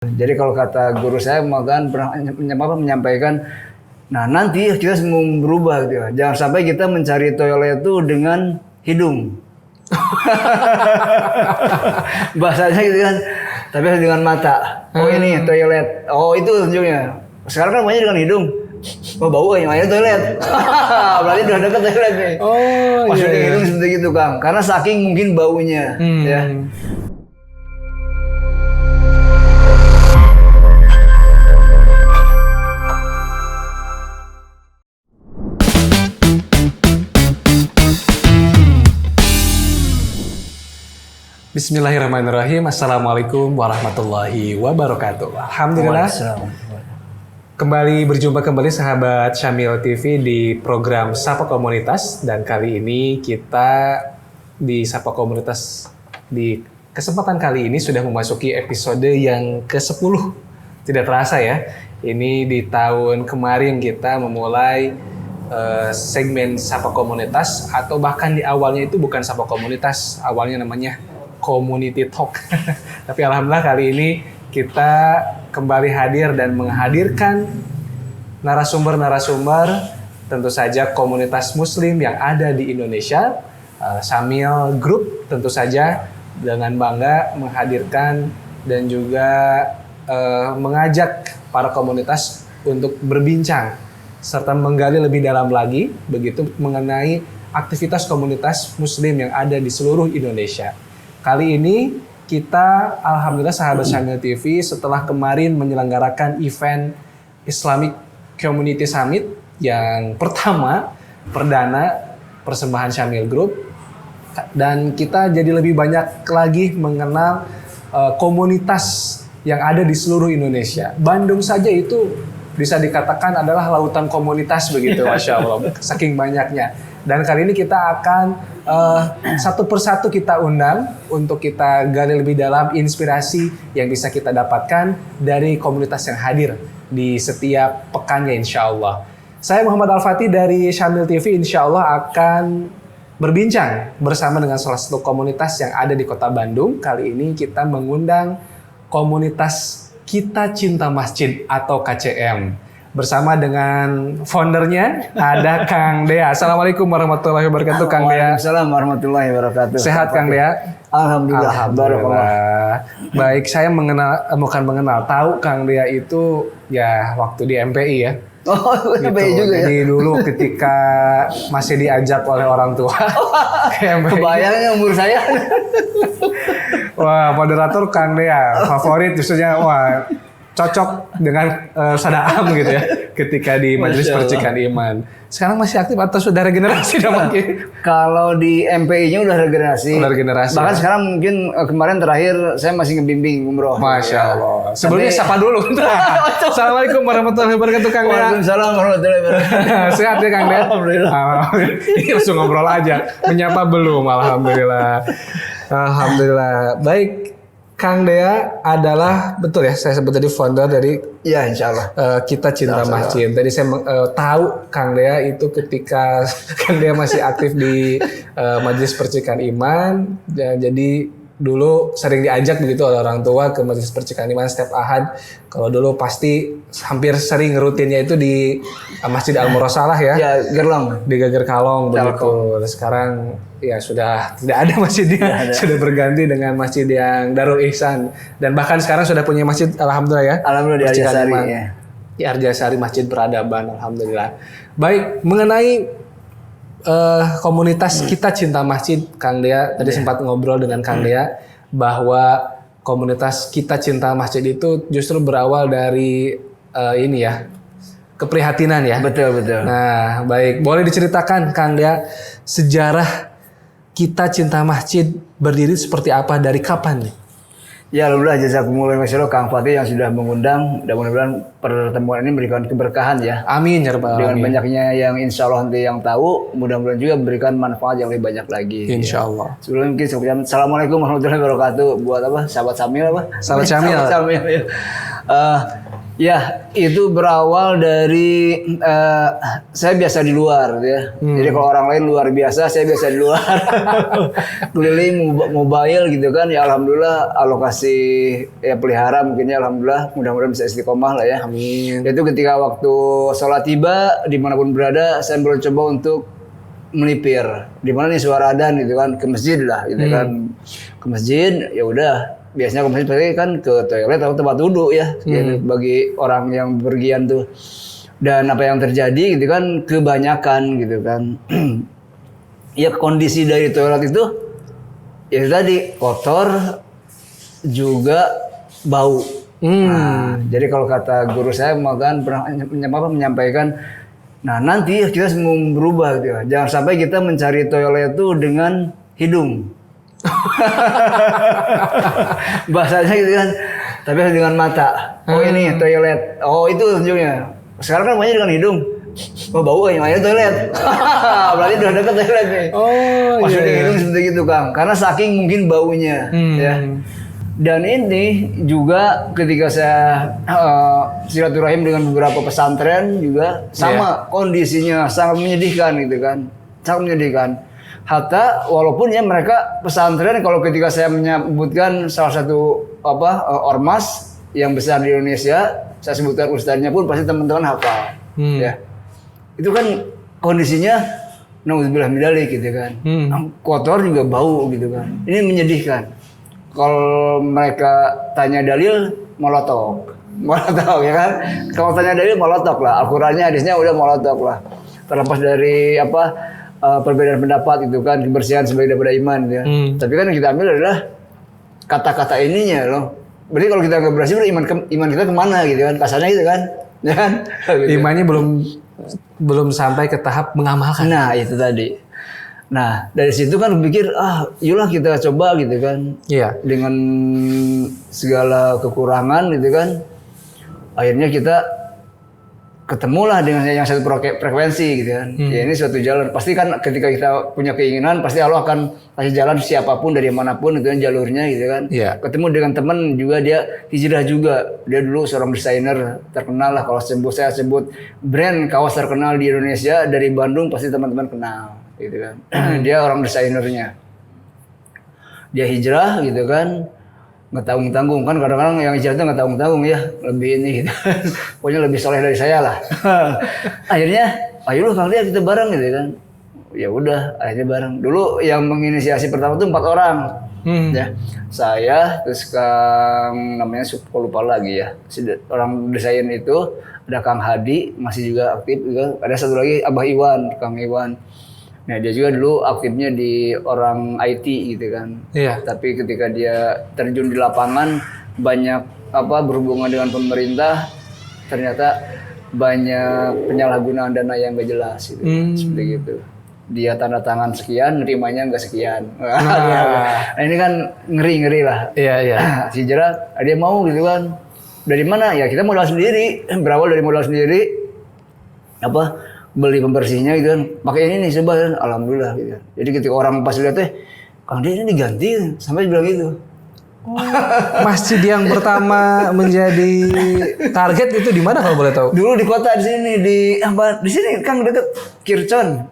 Jadi kalau kata guru saya kan pernah menyampaikan, nah nanti kita mau berubah gitu ya. Jangan sampai kita mencari toilet itu dengan hidung. Bahasanya gitu kan. Tapi harus dengan mata. Oh ini toilet. Oh itu tunjuknya. Sekarang kan banyak dengan hidung. Oh bau kayaknya toilet. Berarti udah dekat toilet nih. Oh Maksudnya iya. hidung seperti itu Kang. Karena saking mungkin baunya. Ya. Bismillahirrahmanirrahim. Assalamualaikum warahmatullahi wabarakatuh. Alhamdulillah. Kembali berjumpa kembali sahabat Syamil TV di program Sapa Komunitas, dan kali ini kita di Sapa Komunitas di kesempatan kali ini sudah memasuki episode yang ke-10. Tidak terasa ya. Ini di tahun kemarin kita memulai segmen Sapa Komunitas, atau bahkan di awalnya itu bukan Sapa Komunitas, awalnya namanya Community Talk. Tapi alhamdulillah kali ini kita kembali hadir dan menghadirkan narasumber-narasumber, tentu saja komunitas muslim yang ada di Indonesia. Syamil Group tentu saja dengan bangga menghadirkan dan juga mengajak para komunitas untuk berbincang serta menggali lebih dalam lagi begitu mengenai aktivitas komunitas muslim yang ada di seluruh Indonesia. Kali ini kita alhamdulillah sahabat Syamil TV setelah kemarin menyelenggarakan event Islamic Community Summit yang perdana persembahan Syamil Group, dan kita jadi lebih banyak lagi mengenal komunitas yang ada di seluruh Indonesia. Bandung saja itu bisa dikatakan adalah lautan komunitas begitu, Masya Allah, saking banyaknya. Dan kali ini kita akan satu persatu kita undang untuk kita gali lebih dalam inspirasi yang bisa kita dapatkan dari komunitas yang hadir di setiap pekannya, insya Allah. Saya Muhammad Al-Fatih dari Syamil TV, insya Allah akan berbincang bersama dengan salah satu komunitas yang ada di kota Bandung. Kali ini kita mengundang komunitas Kita Cinta Masjid atau KCM. Bersama dengan foundernya ada Kang Dea. Assalamualaikum warahmatullahi wabarakatuh, Kang Dea. Waalaikumsalam warahmatullahi wabarakatuh. Sehat Kang Dea? Alhamdulillah. Baik, saya bukan mengenal, tahu Kang Dea itu ya waktu di MPI ya. Oh, MPI juga ya. Jadi dulu ketika masih diajak oleh orang tua ke MPI. Kebayangnya umur saya. Wah, moderator Kang Dea, favorit justrunya, wah cocok dengan Sadaam gitu ya ketika di Majelis Percikan Iman. Sekarang masih aktif atau sudah regenerasi dah mungkin? Kalau di MPI-nya udah regenerasi. Udah regenerasi. Bahkan ya? Sekarang mungkin kemarin terakhir saya masih ngebimbing umroh. Masya Allah. Sebelumnya sapa dulu. Assalamualaikum warahmatullahi wabarakatuh, Kang Dea. Waalaikumsalam warahmatullahi wabarakatuh. Sehat ya Kang Dea? Alhamdulillah. Ini langsung ngobrol aja. Menyapa belum? Alhamdulillah. Alhamdulillah. Baik, Kang Dea adalah, betul ya, saya sebut tadi founder dari Iya, insya Allah. Kita Cinta Masjid. Tadi saya tahu Kang Dea itu ketika Kang Dea masih aktif di Majelis Percikan Iman. Jadi dulu sering diajak begitu oleh orang tua ke Majelis Percikan Iman setiap Ahad. Kalau dulu pasti hampir sering rutinnya itu di Masjid Al-Mursalah ya. Ya, Gerlong. Di Geger Kalong begitu. Sekarang ya sudah tidak ada masjidnya, sudah berganti dengan masjid yang Darul Ihsan, dan bahkan sekarang sudah punya masjid, alhamdulillah ya. Alhamdulillah di Arjasari ya. Di Arjasari, Masjid Peradaban, alhamdulillah. Baik, mengenai komunitas Kita Cinta Masjid, Kang Dea tadi sempat ngobrol dengan Kang Dea bahwa komunitas Kita Cinta Masjid itu justru berawal dari ini ya, keprihatinan ya. Betul. Nah, baik, boleh diceritakan Kang Dea sejarah Kita Cinta Masjid berdiri seperti apa, dari kapan nih? Ya, alhamdulillah jazakumullah khairan Kang Fatih yang sudah mengundang. Mudah-mudahan pertemuan ini memberikan keberkahan ya. Amin ya rabbal Dengan alamin. banyaknya yang insya Allah nanti yang tahu, mudah-mudahan juga memberikan manfaat yang lebih banyak lagi. Insya Allah. Sebelum mungkin saya ucapkan Assalamualaikum warahmatullahi wabarakatuh buat apa? Sahabat Syamil apa? Sahabat Syamil. Sahabat Syamil. Ya. Ya, itu berawal dari saya biasa di luar gitu ya. Jadi kalau orang lain luar biasa, saya biasa di luar. Keliling mobile gitu kan. Ya alhamdulillah alokasi ya pelihara mungkin ya alhamdulillah mudah-mudahan bisa istiqomah lah ya. Amin. Itu ketika waktu sholat tiba dimanapun berada saya mencoba untuk melipir. Di mana nih suara adzan gitu kan ke masjid lah gitu kan. Ke masjid ya udah biasanya ke masjid pasti kan ke toilet atau tempat duduk ya gitu, bagi orang yang berpergian tuh. Dan apa yang terjadi gitu kan kebanyakan gitu kan ya kondisi dari toilet itu ya tadi kotor juga bau. Nah, jadi kalau kata guru saya kan pernah menyampaikan, nah nanti kita semua berubah gitu ya. Jangan sampai kita mencari toilet itu dengan hidung. Bahasanya gitu kan, tapi dengan mata. Oh ini toilet. Oh itu tunjuknya. Sekarang kan banyak dengan hidung. Oh bau kayaknya toilet. Berarti udah dekat toilet nih. Oh Maksudnya hidung seperti itu Kang. Karena saking mungkin baunya. Ya. Dan ini juga ketika saya silaturahim dengan beberapa pesantren juga sama kondisinya sangat menyedihkan gitu kan. Sangat menyedihkan. Hatta walaupun ya mereka pesantren kalau ketika saya menyebutkan salah satu ormas yang besar di Indonesia, saya sebutkan ustadznya pun pasti teman-teman hafal. Ya. Itu kan kondisinya naudzubillah min dzalik gitu kan. Kotor juga bau gitu kan. Ini menyedihkan. Kalau mereka tanya dalil molotok ya kan. Kalau tanya dalil molotok lah. Al-Qur'annya hadisnya udah molotok lah. Terlepas dari perbedaan pendapat itu kan kebersihan sebagai daripada iman ya. Tapi kan yang kita ambil adalah kata-kata ininya loh. Berarti kalau kita nggak bersih iman kita kemana gitu kan? Kasarnya gitu kan? Ya kan? Gitu. Imannya belum sampai ke tahap mengamalkan. Nah itu tadi. Nah dari situ kan pikir yaudah kita coba gitu kan. Iya. Dengan segala kekurangan gitu kan. Akhirnya kita ketemulah dengan yang satu frekuensi gitu kan. Ya ini suatu jalan. Pasti kan ketika kita punya keinginan, pasti Allah akan kasih jalan siapapun dari manapun itu kan jalurnya gitu kan. Yeah. Ketemu dengan teman juga dia hijrah juga. Dia dulu seorang desainer terkenal lah. Kalau saya sebut brand kaos terkenal di Indonesia dari Bandung pasti teman-teman kenal gitu kan. Dia orang desainernya. Dia hijrah gitu kan. Nggak tanggung-tanggung kan kadang-kadang yang hijrah itu nggak tanggung-tanggung ya lebih ini gitu pokoknya lebih soleh dari saya lah. Akhirnya ayo Kang Lia kita bareng gitu kan. Ya udah akhirnya bareng. Dulu yang menginisiasi pertama tuh 4 orang ya saya terus Kang namanya lupa lagi ya orang desain itu ada Kang Hadi masih juga aktif juga ada satu lagi Abah Iwan Kang Iwan. Nah dia juga dulu aktifnya di orang IT gitu kan. Iya. Tapi ketika dia terjun di lapangan banyak berhubungan dengan pemerintah ternyata banyak penyalahgunaan dana yang gak jelas gitu. Seperti gitu. Dia tanda tangan sekian, nerimanya nggak sekian. Nah ini kan ngeri lah. Iya. Si Jerat dia mau gitu kan. Dari mana? Ya kita modal sendiri. Berawal dari modal sendiri. Beli pembersihnya gitu kan, pakai ini nih coba kan, alhamdulillah gitu. Jadi ketika orang pas lihat Kang dia ini diganti, sampai bilang gitu. Masjid yang pertama menjadi target itu di mana kalau boleh tahu? Dulu di kota di sini di sini Kang deket Kircon,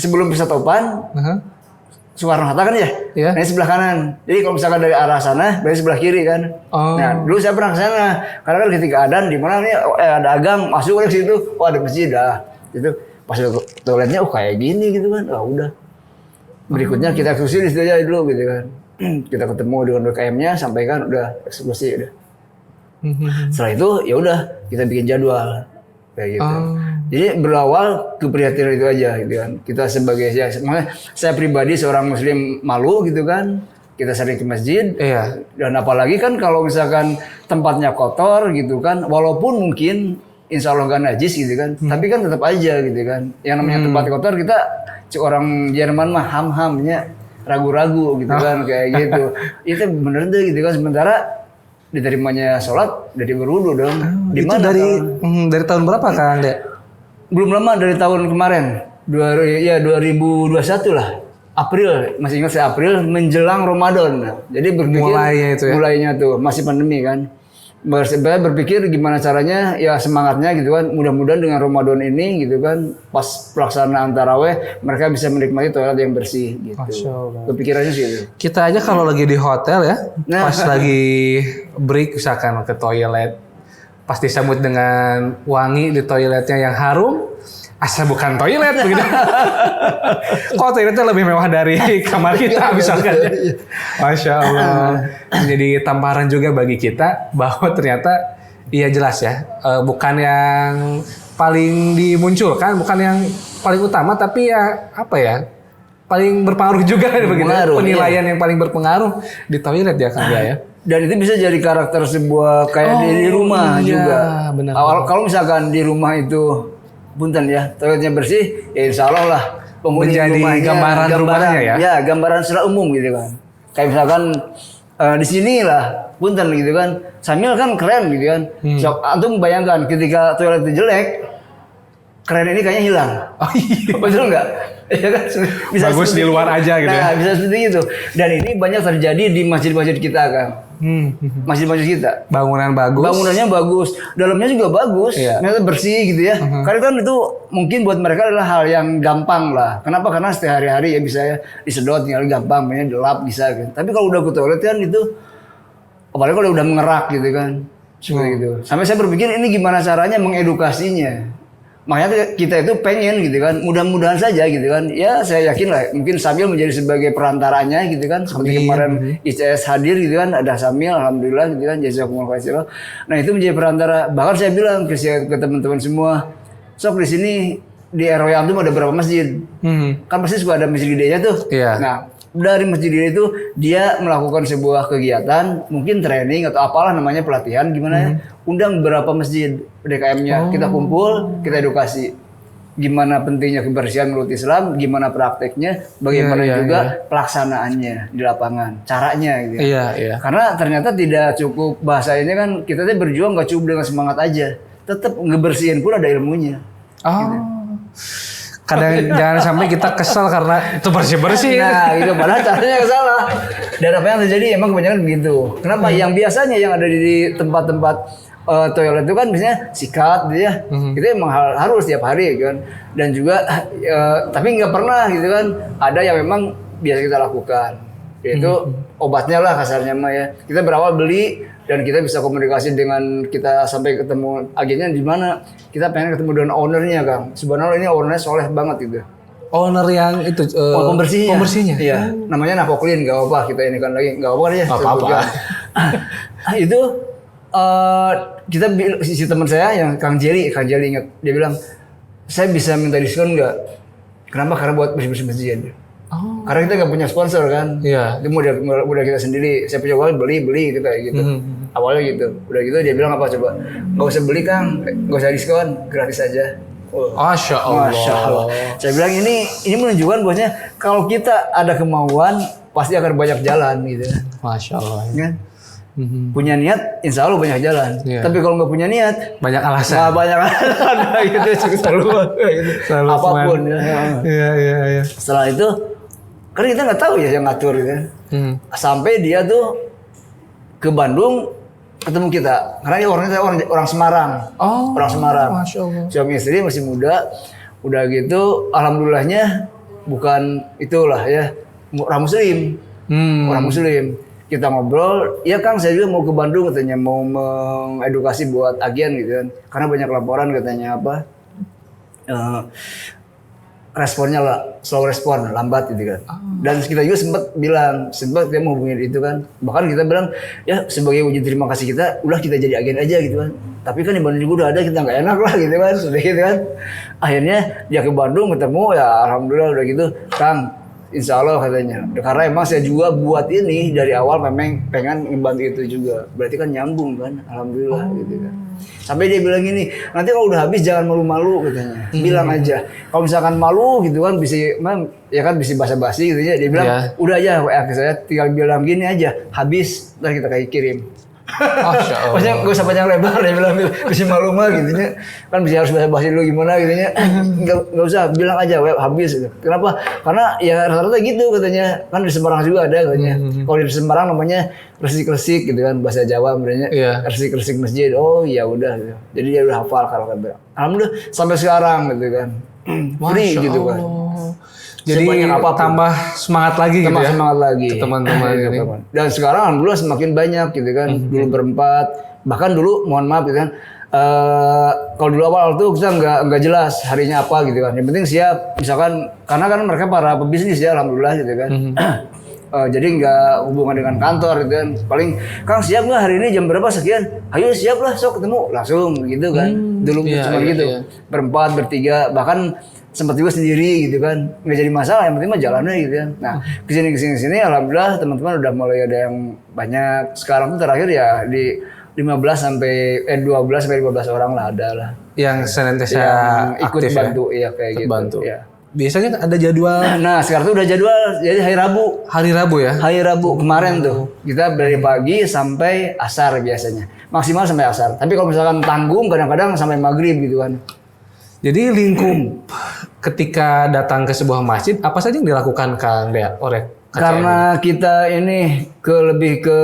sebelum Pusat Topan. Soekarno Hatta kan ya? Nah ini sebelah kanan. Jadi kalau misalkan dari arah sana, dari sebelah kiri kan. Nah dulu saya pernah ke sana, karena kan ketika adzan di mana nih ada gang masuk ke situ, ada masjid dah. Itu pas toiletnya kayak gini gitu kan, udah berikutnya kita eksekusi di situ aja dulu gitu kan. Kita ketemu dengan BKM-nya sampaikan udah eksekusi udah. Setelah itu ya udah kita bikin jadwal kayak gitu. Jadi berawal keprihatinan itu aja gitu kan. Kita sebagai saya pribadi seorang muslim malu gitu kan. Kita sering ke masjid, dan apalagi kan kalau misalkan tempatnya kotor gitu kan, walaupun mungkin insya Allah gak najis gitu kan, tapi kan tetap aja gitu kan. Yang namanya tempat kotor kita orang Jerman mah ham-hamnya ragu-ragu gitu kan kayak gitu. Itu bener deh gitu kan. Sementara diterimanya sholat dari berwudu dong. Di mana dari tahun berapa Kang Dek? Belum lama dari tahun kemarin. 2021 lah. April, masih ingat saya April menjelang Ramadan. Jadi berpikir mulainya tuh masih pandemi kan. berpikir gimana caranya ya semangatnya gitu kan, mudah-mudahan dengan Ramadan ini gitu kan pas pelaksanaan taraweh mereka bisa menikmati toilet yang bersih gitu. Masya Allah. Kepikirannya sih itu. Kita aja kalau lagi di hotel ya, Nah. pas lagi break misalkan ke toilet, pas disambut dengan wangi di toiletnya yang harum, asal bukan toilet begitu. Kok toiletnya lebih mewah dari kamar kita misalkan. Masya Allah. Jadi tamparan juga bagi kita bahwa ternyata iya jelas ya, bukan yang paling dimunculkan, bukan yang paling utama, tapi ya apa ya, paling berpengaruh juga begitu. Berpengaruh, Penilaian yang paling berpengaruh di toilet ya Kang ya. Dan itu bisa jadi karakter sebuah kayak di rumah iya, juga. benar. Kalau misalkan di rumah itu punten ya, toiletnya bersih, ya insya Allah lah penghuni Menjadi rumahnya, gambaran rumahnya ya? Ya, gambaran secara umum gitu kan. Kayak misalkan di sini lah, punten gitu kan. Sambil kan keren gitu kan. So, antum bayangkan ketika toilet itu jelek, keren ini kayaknya hilang. Oh iya. Betul nggak? Ya kan? Bagus di luar aja gitu nah, ya. bisa seperti itu. Dan ini banyak terjadi di masjid-masjid kita kan. Masjid-masjid kita. Bangunan bagus. Bangunannya bagus, dalamnya juga bagus, Iya. ternyata bersih gitu ya. Karena kan itu mungkin buat mereka adalah hal yang gampang lah. Kenapa? Karena sehari-hari ya bisa ya disedot, tinggal gampang, mainnya dilap bisa kan. Tapi kalau udah ke toilet kan itu, apalagi kalau udah mengerak gitu kan, seperti itu. Sampai saya berpikir ini gimana caranya mengedukasinya. Makanya kita itu pengen gitu kan, mudah-mudahan saja gitu kan. Ya saya yakin lah, mungkin Samil menjadi sebagai perantaranya gitu kan. Seperti kemarin ICS hadir gitu kan, ada Samil, alhamdulillah gitu kan, jazakumullah khairan. Nah itu menjadi perantara. Bahkan saya bilang ke teman-teman semua, sok di sini di RW Antum ada berapa masjid? Kan pasti suka ada masjid gedenya tuh. Iya. Nah dari masjid itu dia melakukan sebuah kegiatan, mungkin training atau apalah namanya pelatihan gimana ya, undang beberapa masjid DKM-nya, kita kumpul, kita edukasi gimana pentingnya kebersihan menurut Islam, gimana prakteknya, bagaimana juga pelaksanaannya di lapangan, caranya gitu. Iya. Karena ternyata tidak cukup bahasa ini kan, kita tuh berjuang gak cukup dengan semangat aja, tetap ngebersihin pun ada ilmunya. Oh. Kadang jangan sampai kita kesel karena itu bersih-bersih. Nah, gitu. Padahal caranya salah. Dan apa yang terjadi emang kebanyakan begitu. Kenapa? Yang biasanya yang ada di tempat-tempat toilet itu kan biasanya sikat gitu ya. Itu emang harus tiap hari kan. Dan juga tapi nggak pernah gitu kan. Ada yang memang biasa kita lakukan. Yaitu obatnya lah kasarnya mah ya. Kita berawal beli dan kita bisa komunikasi dengan kita sampai ketemu agennya di mana. Kita pengen ketemu dengan ownernya Kang. Sebenarnya ini ownernya soleh banget gitu. Owner yang itu Pembersihnya. Iya. Namanya Napoklin, enggak apa-apa kita ini kan lagi enggak apa-apa ya. Apa-apa. Itu kita si teman saya yang Kang Jerry ingat dia bilang, "Saya bisa minta diskon enggak?" Kenapa? Karena buat bersih-bersih masjid. Oh. Karena kita nggak punya sponsor kan. Iya. Itu udah kita sendiri. Saya punya uang beli gitu kayak gitu. Awalnya gitu. Udah gitu dia bilang apa coba? Nggak usah beli Kang, nggak usah diskon, gratis aja. Masya Allah. Masya Allah. Saya bilang ini menunjukkan bahwasanya kalau kita ada kemauan pasti akan banyak jalan gitu. Masya Allah. Kan? Punya niat, insya Allah banyak jalan. Iya. Tapi kalau nggak punya niat, Banyak alasan. nggak banyak alasan gitu. Selalu Apapun. Iya. Setelah itu, kan kita nggak tahu ya yang ngatur gitu. Sampai dia tuh ke Bandung ketemu kita. Karena dia orangnya orang Semarang. Oh. Orang Semarang. Masya Allah. Suami istri masih muda. Udah gitu, alhamdulillahnya bukan itulah ya orang Muslim. Orang Muslim. Kita ngobrol, ya Kang saya juga mau ke Bandung katanya, mau mengedukasi buat agen gitu kan. Karena banyak laporan katanya apa, responnya lah, slow respon, lambat gitu kan. Dan kita juga sempat kita mau hubungin itu kan. Bahkan kita bilang, ya sebagai wujud terima kasih kita, udah kita jadi agen aja gitu kan. Tapi kan di Bandung juga udah ada, kita nggak enak lah gitu kan, sudah gitu kan. Akhirnya dia ke Bandung ketemu, ya alhamdulillah udah gitu, Kang. Insya Allah katanya, karena emang saya juga buat ini dari awal memang pengen ngebantu itu juga, berarti kan nyambung kan, alhamdulillah gitu kan. Sampai dia bilang gini, nanti kalau udah habis jangan malu-malu katanya, bilang aja. Kalau misalkan malu gitu kan bisa, ya kan bisa basa-basi gitu ya. Dia bilang udah aja WA ke saya, tinggal bilang gini aja, habis ntar kita kayak kirim. Masya Allah. Maksudnya gue usah panjang lebar, dia bilang kasih malu mah gitu nya. Kan bisa harus bahasa dulu gimana gitu nya. Enggak usah, bilang aja web habis gitu. Kenapa? Karena ya rata-rata gitu katanya. Kan di Semarang juga ada katanya. Kalau di Semarang namanya resik-resik gitu kan bahasa Jawa sebenarnya. Iya. Resik-resik masjid. Oh ya udah gitu. Jadi dia udah hafal kalau kata. Alhamdulillah sampai sekarang gitu kan. Free Masya gitu kan. Allah. Jadi Sebanyak apapun. tambah semangat lagi gitu ya. Semangat lagi Ke teman-teman ini. Dan sekarang alhamdulillah semakin banyak gitu kan. Dulu berempat, bahkan dulu mohon maaf gitu kan. Kalau dulu awal tuh kita nggak jelas harinya apa gitu kan. Yang penting siap. Misalkan karena kan mereka para pebisnis ya alhamdulillah gitu kan. Jadi nggak hubungan dengan kantor gitu kan. Paling Kang siap nggak hari ini jam berapa sekian? Ayo siap lah, sok ketemu langsung gitu kan. Dulu iya, cuma iya, gitu. iya. Berempat, bertiga, bahkan sempat juga sendiri gitu kan, nggak jadi masalah, yang penting mah jalannya gitu kan. Nah kesini alhamdulillah teman-teman udah mulai ada yang banyak. Sekarang tuh terakhir ya di 12 sampai 15 orang lah ada lah Yang senantiasa yang ikut aktif bantu ya. ya kayak gitu. Bantu. Ya. Biasanya ada jadwal Nah sekarang tuh udah jadwal jadi hari Rabu. hari Rabu ya. Hari Rabu kemarin tuh kita dari pagi sampai asar biasanya, maksimal sampai asar. Tapi kalau misalkan tanggung kadang-kadang sampai maghrib gitu kan. Jadi lingkup ketika datang ke sebuah masjid apa saja yang dilakukan Kang Dea oleh KCM? Karena kita ini lebih ke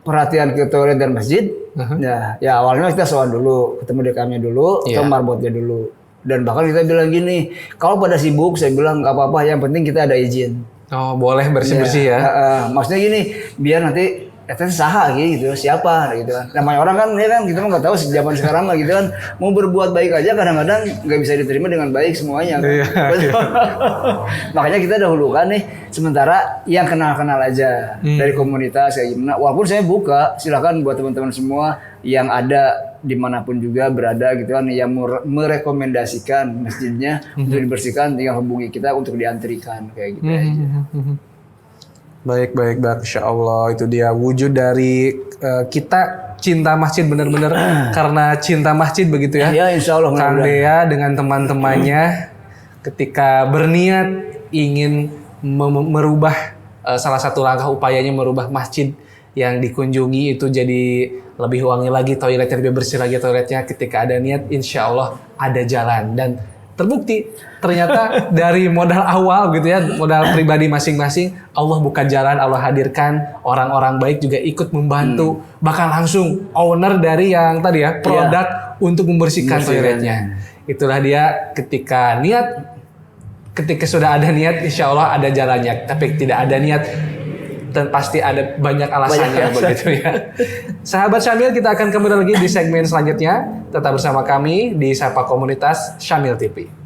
perhatian ke toilet dan masjid. Ya awalnya kita soal dulu, ketemu DKM-nya dulu, Iya. atau marbotnya dulu. Dan bahkan kita bilang gini, kalau pada sibuk saya bilang nggak apa-apa, yang penting kita ada izin. Oh boleh bersih-bersih ya. Maksudnya gini, biar nanti saha gitu, siapa gitu kan. Namanya orang kan, ya kan kita mah nggak tahu zaman sekarang lah gitu kan. Mau berbuat baik aja kadang-kadang nggak bisa diterima dengan baik semuanya. Kan? Iya, Makanya kita dahulukan nih, sementara yang kenal-kenal aja dari komunitas kayak gimana. Walaupun saya buka, silakan buat teman-teman semua yang ada dimanapun juga berada gitu kan, yang merekomendasikan masjidnya untuk dibersihkan, tinggal hubungi kita untuk diantrikan kayak gitu aja. Baik, Insya Allah itu dia wujud dari kita cinta masjid benar-benar karena cinta masjid begitu ya. Ya insya Allah. Kang Dea dengan teman-temannya ketika berniat ingin merubah salah satu langkah upayanya merubah masjid yang dikunjungi itu jadi lebih wangi lagi, toiletnya lebih bersih lagi toiletnya. Ketika ada niat, insya Allah ada jalan. Dan terbukti ternyata dari modal awal gitu ya, modal pribadi masing-masing, Allah buka jalan, Allah hadirkan orang-orang baik juga ikut membantu, bahkan langsung owner dari yang tadi ya produk untuk membersihkan toiletnya. Itulah dia ketika niat, ketika sudah ada niat, insya Allah ada jalannya. Tapi tidak ada niat, dan pasti ada banyak alasannya begitu ya. Sahabat Syamil, kita akan kembali lagi di segmen selanjutnya. Tetap bersama kami di Sapa Komunitas Syamil TV.